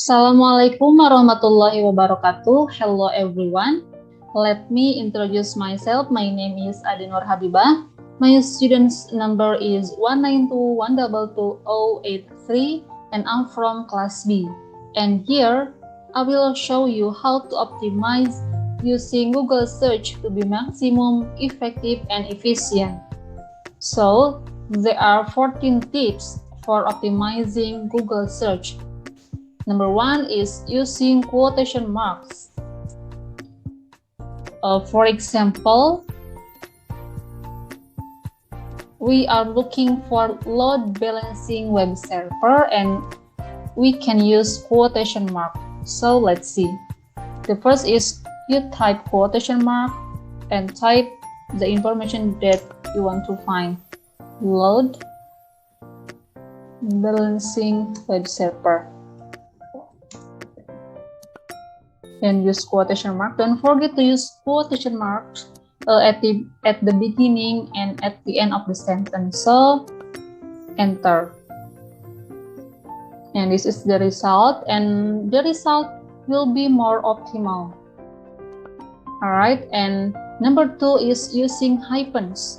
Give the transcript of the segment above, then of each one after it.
Assalamualaikum warahmatullahi wabarakatuh. Hello everyone. Let me introduce myself. My name is Ade Nurhabibah. My student's number is 192122083 and I'm from class B. And here I will show you how to optimize using Google search to be maximum effective and efficient. So there are 14 tips for optimizing Google search. Number one is using quotation marks. For example, we are looking for load balancing web server and we can use quotation mark. So let's see. The first is you type quotation mark and type the information that you want to find. Load balancing web server. And use quotation mark. Don't forget to use quotation marks at the beginning and at the end of the sentence. So enter. And this is the result, and the result will be more optimal. Alright, and number two is using hyphens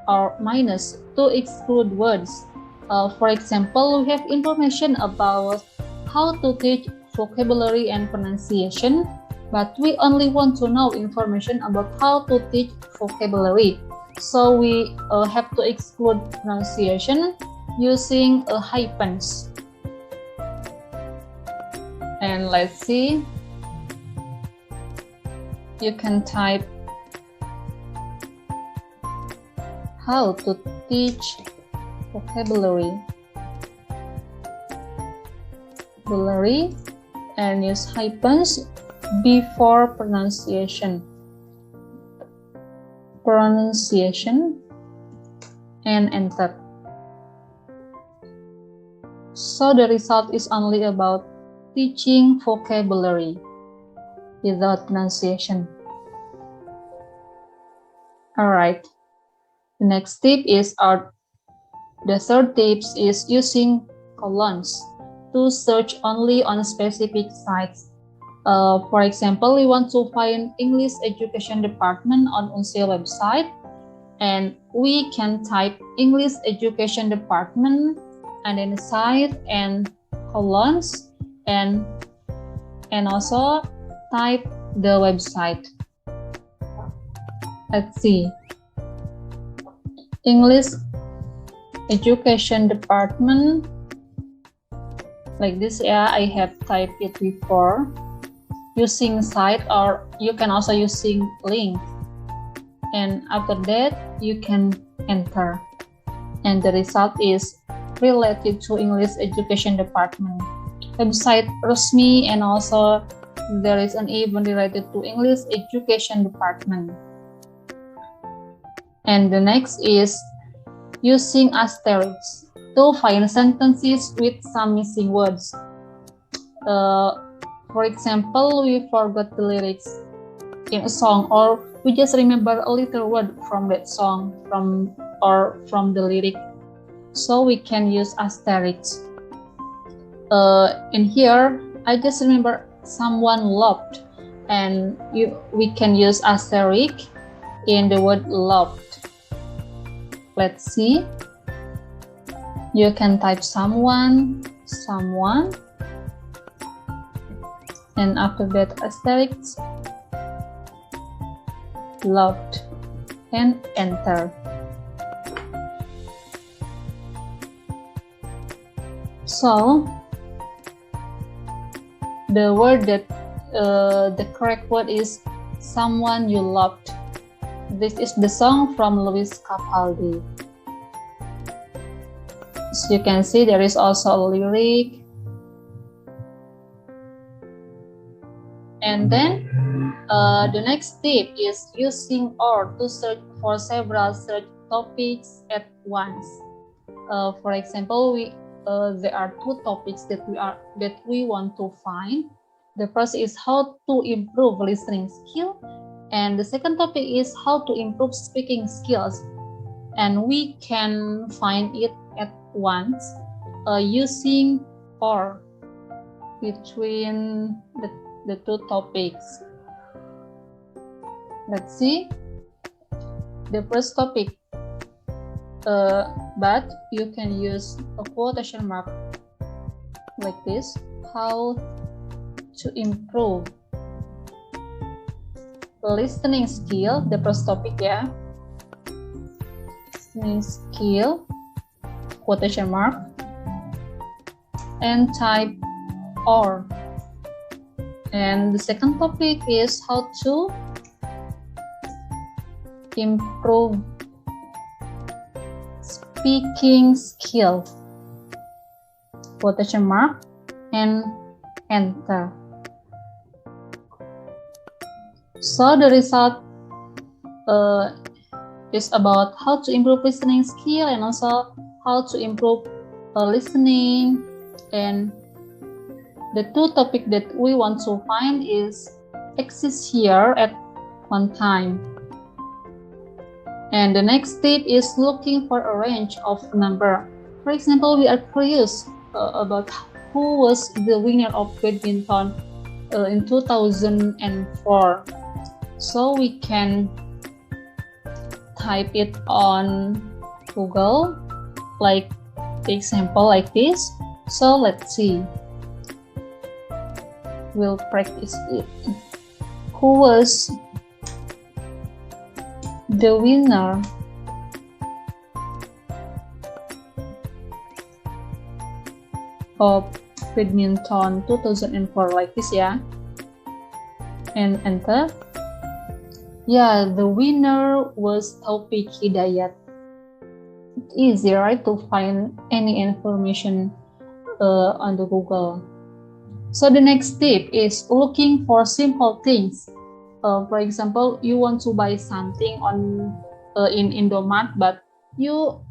or minus to exclude words. For example, we have information about how to teach vocabulary and pronunciation, but we only want to know information about how to teach vocabulary. So we have to exclude pronunciation using hyphens. And let's see. You can type how to teach vocabulary and use hyphens before pronunciation and enter. So the result is only about teaching vocabulary without pronunciation. Alright, the next tip is the third tips is using colons to search only on specific sites. For example, we want to find English Education Department on Unsil website, and we can type English Education Department and then site and colons and also type the website. Let's see. English Education Department. Like this, yeah, I have typed it before using site, or you can also using link, and after that you can enter, and the result is related to English Education Department website resmi, and also there is an event related to English Education Department. And the next is using asterisks to find sentences with some missing words. For example, we forgot the lyrics in a song, or we just remember a little word from that song from the lyric. So we can use asterisks. In here, I just remember someone loved, and we can use asterisk in the word loved. Let's see. You can type someone, and after that asterisk, loved, and enter. So the word that the correct word is someone you loved. This is the song from Louis Capaldi. As you can see, there is also a lyric. And then the next tip is using OR to search for several search topics at once. For example, there are two topics that we want to find. The first is how to improve listening skill, and the second topic is how to improve speaking skills. And we can find it at once using OR. between the two topics. Let's see the first topic, but you can use a quotation mark like this: how to improve listening skill, the first topic ya, listening skill, quotation mark, and type or. And the second topic is how to improve speaking skill, quotation mark, and enter. So the result is about how to improve listening skill and also how to improve listening. And the two topics that we want to find is exist here at one time. And the next step is looking for a range of number. For example, we are curious about who was the winner of badminton in 2004. So we can type it on Google, like the example like this. So let's see. We'll practice it. Who was the winner of badminton 2004, like this ya, and enter. Yeah, the winner was Taufik Hidayat. It's easy, right, to find any information on the Google. So the next step is looking for simple things. For example, you want to buy something on in Indomart, but you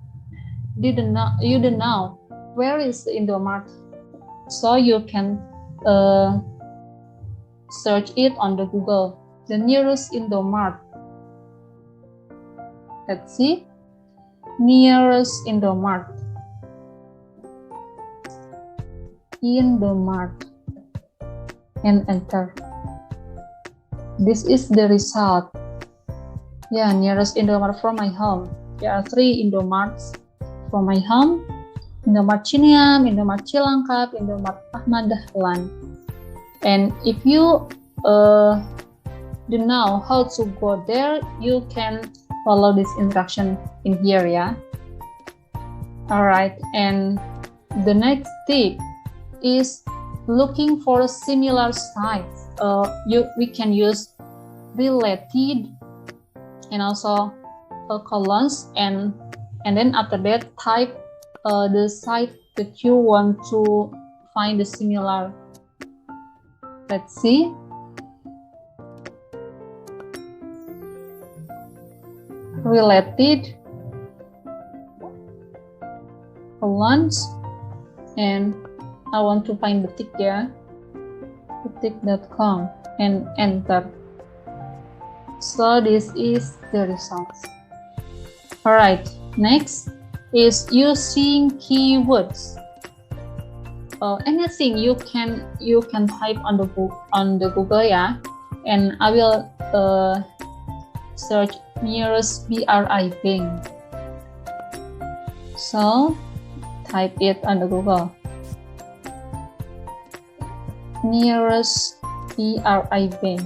didn't know where is the Indomart. So you can search it on the Google, the nearest Indomart. Let's see, nearest Indomart. And enter. This is the result. Yeah, nearest Indomart from my home. There are 3 Indomarts from my home: Indomart Cineam, Indomart Cilangkap, Indomart Ahmad Dahlan. And if you don't know how to go there, you can follow this instruction in here, yeah. Alright, and the next tip is looking for similar sites. We can use related and also colons, and then after that type the site that you want to find the similar. Let's see. Related colons, and I want to find the tick, yeah, tick.com, and enter. So this is the results. Alright, next is using keywords. Anything you can type on the Google, yeah, and I will search nearest BRI bank. So type it on the Google. Nearest BRI bank.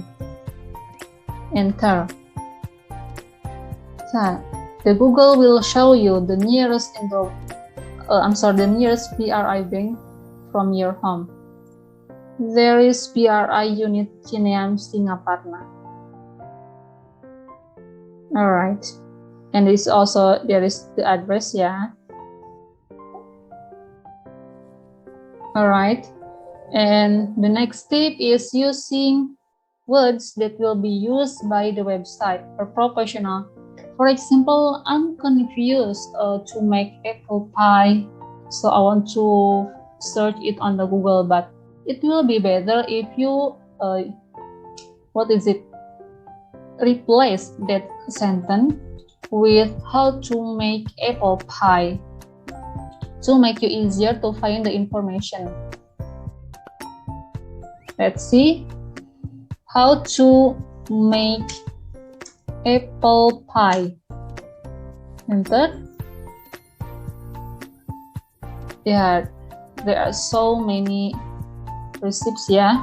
Enter. So the Google will show you the nearest the nearest BRI bank from your home. There is BRI unit Cineam Singaparna. Alright, and there is the address, yeah. Alright, and the next step is using words that will be used by the website or professional. For example, I'm confused to make apple pie, so I want to search it on the Google, but it will be better if you replace that sentence with how to make apple pie to make you easier to find the information. Let's see how to make apple pie. Enter. Yeah, there are so many recipes, yeah,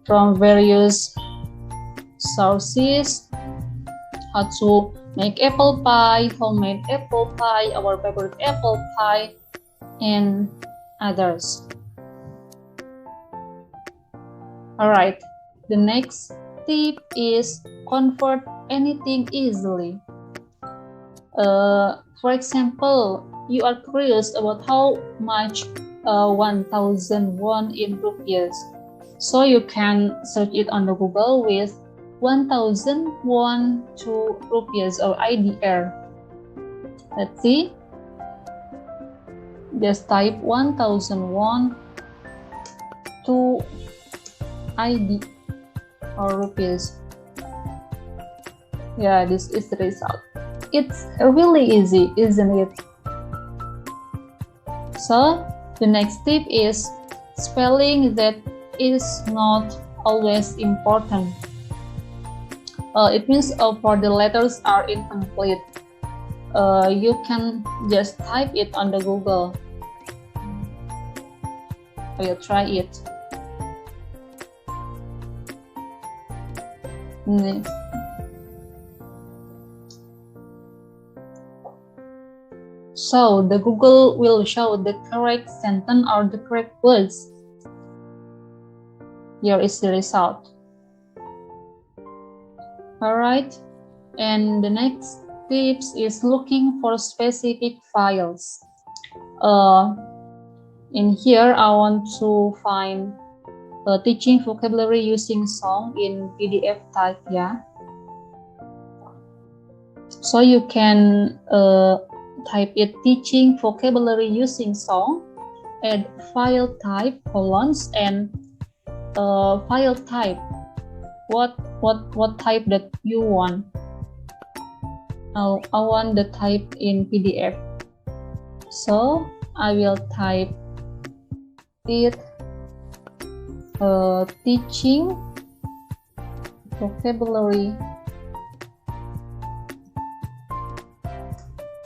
from various sources. How to make apple pie, homemade apple pie, our favorite apple pie, and others. Alright, the next tip is convert anything easily. For example, you are curious about how much 1000 won in rupees. So you can search it on the Google with 1000 won to rupees or IDR. Let's see. Just type 1000 won to ID or rupees. Yeah, this is the result. It's really easy, isn't it? So the next tip is spelling that is not always important. It means for the letters are incomplete. You can just type it on the Google. I'll try it. Next. So the Google will show the correct sentence or the correct words. Here is the result. Alright, and the next tips is looking for specific files. In here, I want to find teaching vocabulary using song in PDF type, yeah. So you can type it teaching vocabulary using song, add file type, colons, and file type. What type that you want? I want the type in PDF. So I will type it teaching vocabulary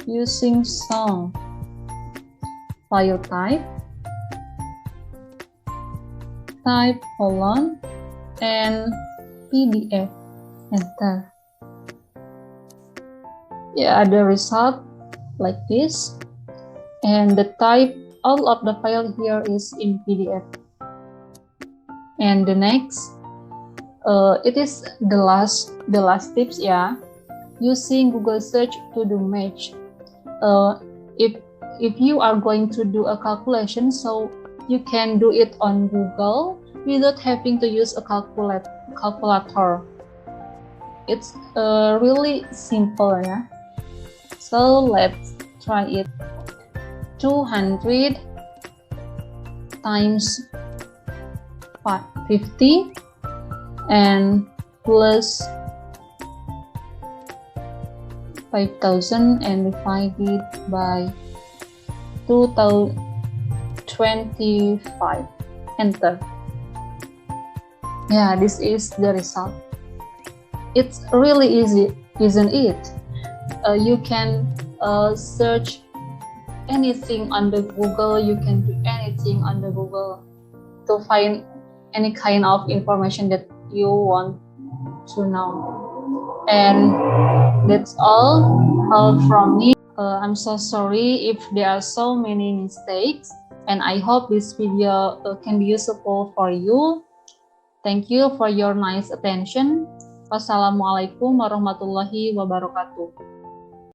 using song, file type colon, and PDF. Enter. Yeah, the result like this, and the type, all of the file here is in PDF. And the next, it is the last tips, yeah. Using Google search to do match. If you are going to do a calculation, so you can do it on Google without having to use a calculator. It's really simple, yeah. So let's try it. 200 times 50 and plus 5000 and divided by 2025. Enter. Yeah, this is the result. It's really easy, isn't it? You can search anything on the Google. You can do anything on the Google to find any kind of information that you want to know. And that's all from me. I'm so sorry if there are so many mistakes, and I hope this video can be useful for you. Thank you for your nice attention. Wassalamualaikum warahmatullahi wabarakatuh.